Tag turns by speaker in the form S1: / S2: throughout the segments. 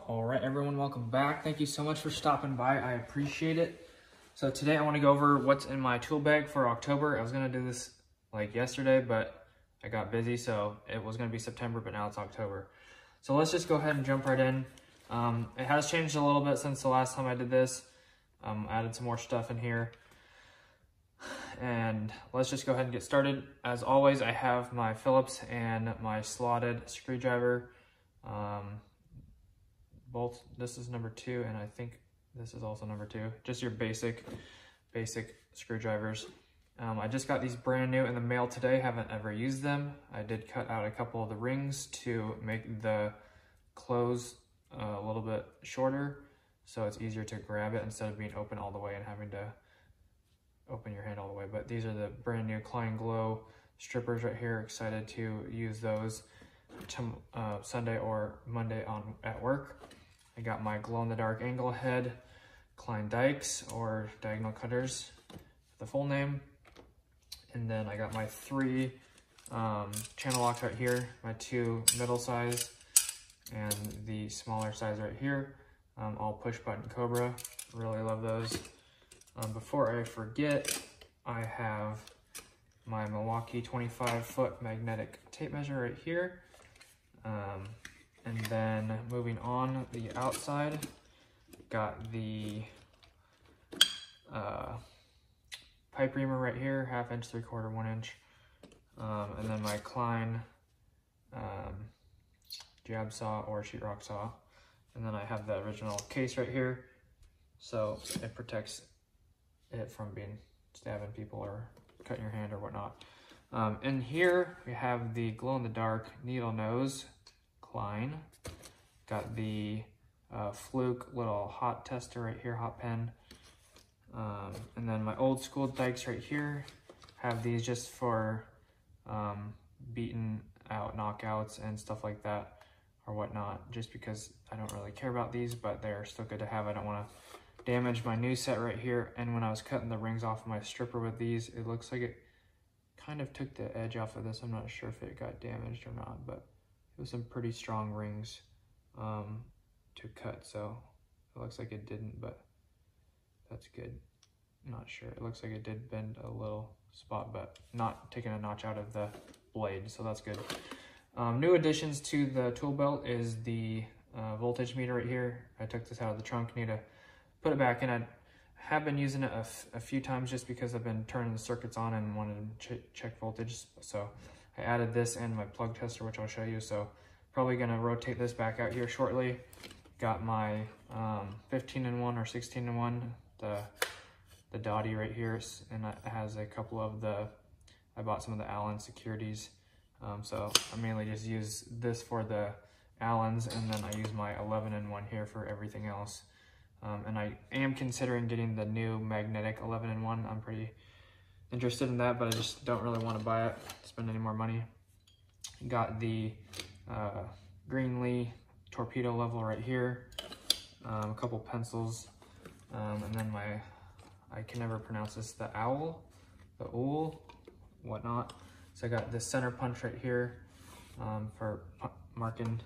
S1: All right, everyone, welcome back. Thank you so much for stopping by. I appreciate it. So today I want to go over what's in my tool bag for October. I was going to do this like yesterday, but I got busy, so it was going to be September, but now it's October. So let's just go ahead and jump right in. It has changed a little bit since the last time I did this. Added some more stuff in here. And let's just go ahead and get started. As always, I have my Phillips and my slotted screwdriver. Both, this is number 2, and I think this is also number 2. Just your basic screwdrivers. I just got these brand new in the mail today. Haven't ever used them. I did cut out a couple of the rings to make the close a little bit shorter, so it's easier to grab it instead of being open all the way and having to open your hand all the way. But these are the brand new Klein Glow strippers right here. Excited to use those Sunday or Monday at work. I got my glow-in-the-dark angle head Klein dikes, or diagonal cutters, the full name. And then I got my 3 channel locks right here, my 2 middle size and the smaller size right here, all push button Cobra. Really love those. Before I forget, I have my Milwaukee 25-foot magnetic tape measure right here. And then moving on the outside, got the pipe reamer right here, 1/2 inch, 3/4, 1 inch. And then my Klein jab saw or sheetrock saw. And then I have the original case right here, so it protects it from being stabbing people or cutting your hand or whatnot. In here we have the glow-in-the-dark needle nose Klein. Got the Fluke little hot tester right here, hot pen. And then my old school dikes right here. Have these just for beating out knockouts and stuff like that or whatnot, just because I don't really care about these, but they're still good to have. I don't want to damage my new set right here. And when I was cutting the rings off of my stripper with these, it looks like it kind of took the edge off of this. I'm not sure if it got damaged or not, but it was some pretty strong rings to cut, so it looks like it didn't, but that's good. I'm not sure. It looks like it did bend a little spot, but not taking a notch out of the blade, so that's good. New additions to the tool belt is the voltage meter right here. I took this out of the trunk, need to put it back in. I have been using it a few times just because I've been turning the circuits on and wanted to check voltage, so I added this and my plug tester, which I'll show you. So probably gonna rotate this back out here shortly. Got my 15-in-1 or 16-in-1, the Dottie right here, and it has a couple of I bought some of the Allen securities. So I mainly just use this for the Allens, and then I use my 11-in-1 here for everything else. And I am considering getting the new magnetic 11-in-1. I'm pretty interested in that, but I just don't really want to buy it, spend any more money. Got the Greenlee torpedo level right here, a couple pencils, and then I can never pronounce this, the owl, whatnot. So I got this center punch right here for marking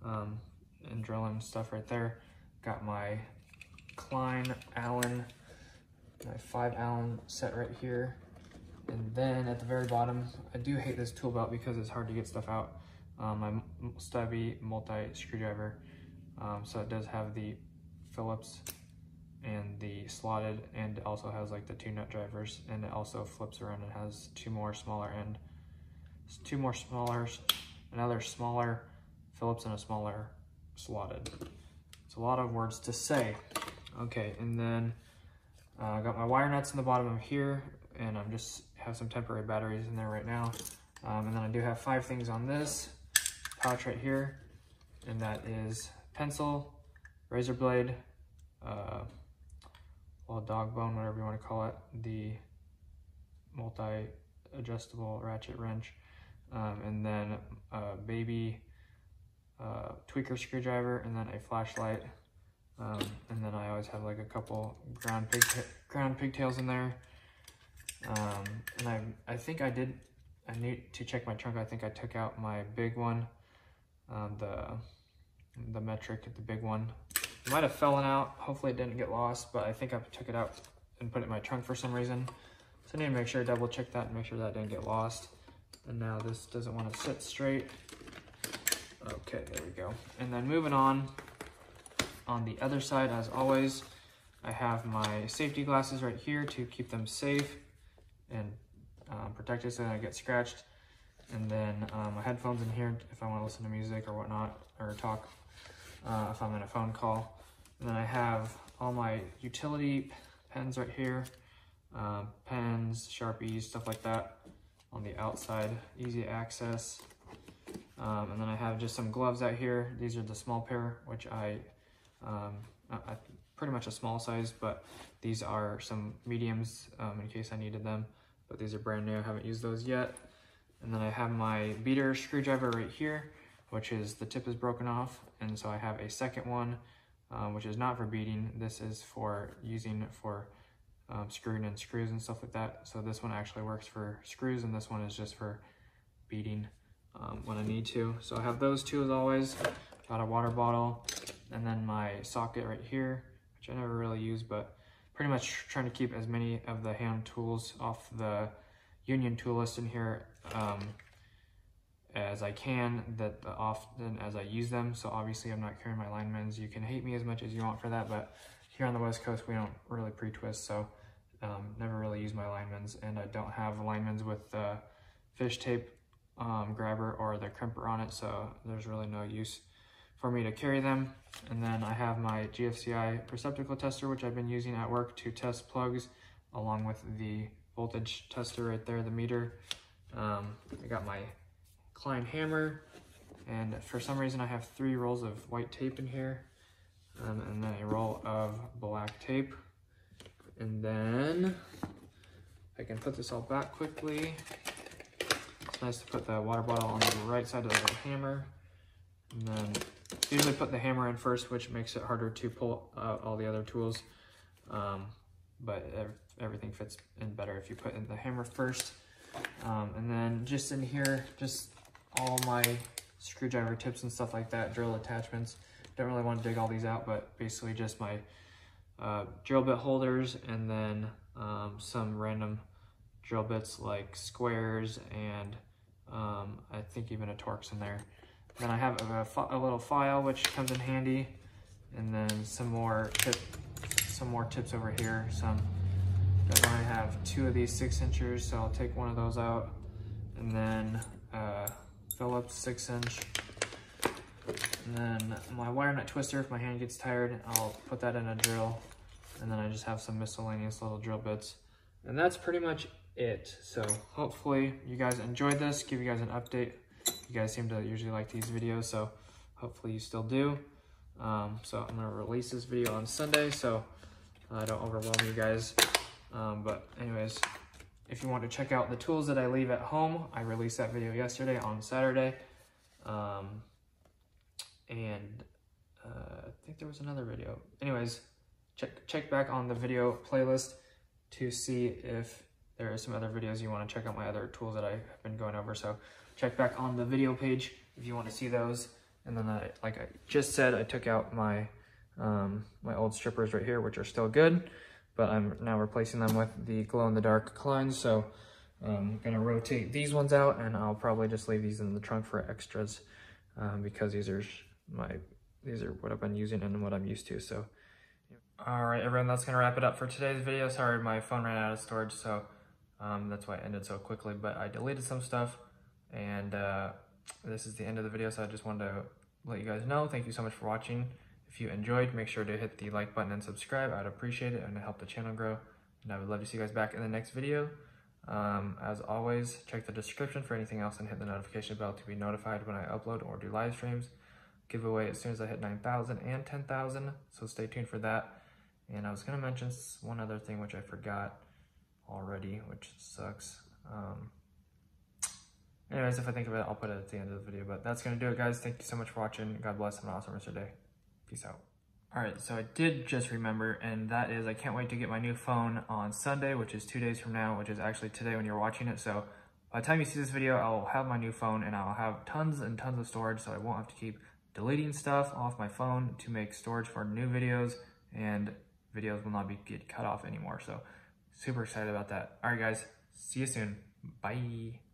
S1: and drilling stuff right there. Got my Klein Allen, my 5 Allen set right here. And then at the very bottom, I do hate this tool belt because it's hard to get stuff out. My Stubby multi screwdriver. So it does have the Phillips and the slotted, and it also has like the 2 nut drivers, and it also flips around and has 2 more smaller another smaller Phillips and a smaller slotted. It's a lot of words to say. Okay, and then I got my wire nuts in the bottom of here, and I'm just have some temporary batteries in there right now. And then I do have 5 things on this pouch right here, and that is pencil, razor blade, well, dog bone, whatever you want to call it, the multi-adjustable ratchet wrench, and then a baby tweaker screwdriver, and then a flashlight. And then I always have like a couple ground pigtails in there. And I think I need to check my trunk. I think I took out my big one, the the metric, the big one. It might have fallen out. Hopefully it didn't get lost, but I think I took it out and put it in my trunk for some reason. So I need to make sure, double check that and make sure that didn't get lost. And now this doesn't want to sit straight. Okay, there we go. And then moving on the other side, as always, I have my safety glasses right here to keep them safe and protected so they don't get scratched. And then my headphones in here if I want to listen to music or whatnot, or talk if I'm in a phone call. And then I have all my utility pens right here, pens, Sharpies, stuff like that on the outside, easy access. And then I have just some gloves out here. These are the small pair, which I pretty much a small size, but these are some mediums in case I needed them. But these are brand new, I haven't used those yet. And then I have my beater screwdriver right here, which is, the tip is broken off. And so I have a second one, which is not for beating. This is for using for screwing in screws and stuff like that. So this one actually works for screws, and this one is just for beating when I need to. So I have those two as always. Got a water bottle, and then my socket right here, which I never really use, but pretty much trying to keep as many of the hand tools off the Union tool list in here as I can, that often as I use them. So obviously I'm not carrying my linemans. You can hate me as much as you want for that, but here on the West Coast we don't really pre-twist, so never really use my linemans, and I don't have linemans with the fish tape grabber or the crimper on it, so there's really no use for me to carry them. And then I have my GFCI receptacle tester, which I've been using at work to test plugs, along with the voltage tester right there, the meter. I got my Klein Hammer, and for some reason I have 3 rolls of white tape in here, and then a roll of black tape. And then I can put this all back quickly. It's nice to put the water bottle on the right side of the hammer, and then usually put the hammer in first, which makes it harder to pull out all the other tools, but everything fits in better if you put in the hammer first. And then just in here, just all my screwdriver tips and stuff like that, drill attachments. Don't really want to dig all these out, but basically just my drill bit holders, and then some random drill bits like squares, and I think even a Torx in there. Then I have a little file which comes in handy, and then some more tips over here. I have 2 of these 6-inchers, so I'll take one of those out, and then Phillips 6-inch. And then my wire nut twister, if my hand gets tired, I'll put that in a drill. And then I just have some miscellaneous little drill bits. And that's pretty much it. So hopefully you guys enjoyed this, give you guys an update. You guys seem to usually like these videos, so hopefully you still do. So I'm gonna release this video on Sunday, so I don't overwhelm you guys. But anyways, if you want to check out the tools that I leave at home, I released that video yesterday on Saturday. I think there was another video. Anyways, check back on the video playlist to see if there are some other videos you want to check out, my other tools that I've been going over. So check back on the video page if you want to see those. And then like I just said, I took out my my old strippers right here, which are still good, but I'm now replacing them with the glow-in-the-dark Kleins. So I'm gonna rotate these ones out, and I'll probably just leave these in the trunk for extras, because these are what I've been using and what I'm used to. So all right, everyone, that's gonna wrap it up for today's video. Sorry, my phone ran out of storage, so that's why it ended so quickly, but I deleted some stuff, and this is the end of the video, so I just wanted to let you guys know. Thank you so much for watching. If you enjoyed, make sure to hit the like button and subscribe. I'd appreciate it, and it help the channel grow. And I would love to see you guys back in the next video. As always, check the description for anything else, and hit the notification bell to be notified when I upload or do live streams. Giveaway as soon as I hit 9,000 and 10,000, so stay tuned for that. And I was gonna mention one other thing which I forgot already, which sucks. Anyways, if I think of it, I'll put it at the end of the video. But that's gonna do it, guys. Thank you so much for watching. God bless, and an awesome rest of your day. Peace out. All right, so I did just remember, and that is I can't wait to get my new phone on Sunday, which is 2 days from now, which is actually today when you're watching it. So by the time you see this video, I'll have my new phone, and I'll have tons and tons of storage, so I won't have to keep deleting stuff off my phone to make storage for new videos, and videos will not get cut off anymore. So super excited about that. All right, guys, see you soon. Bye.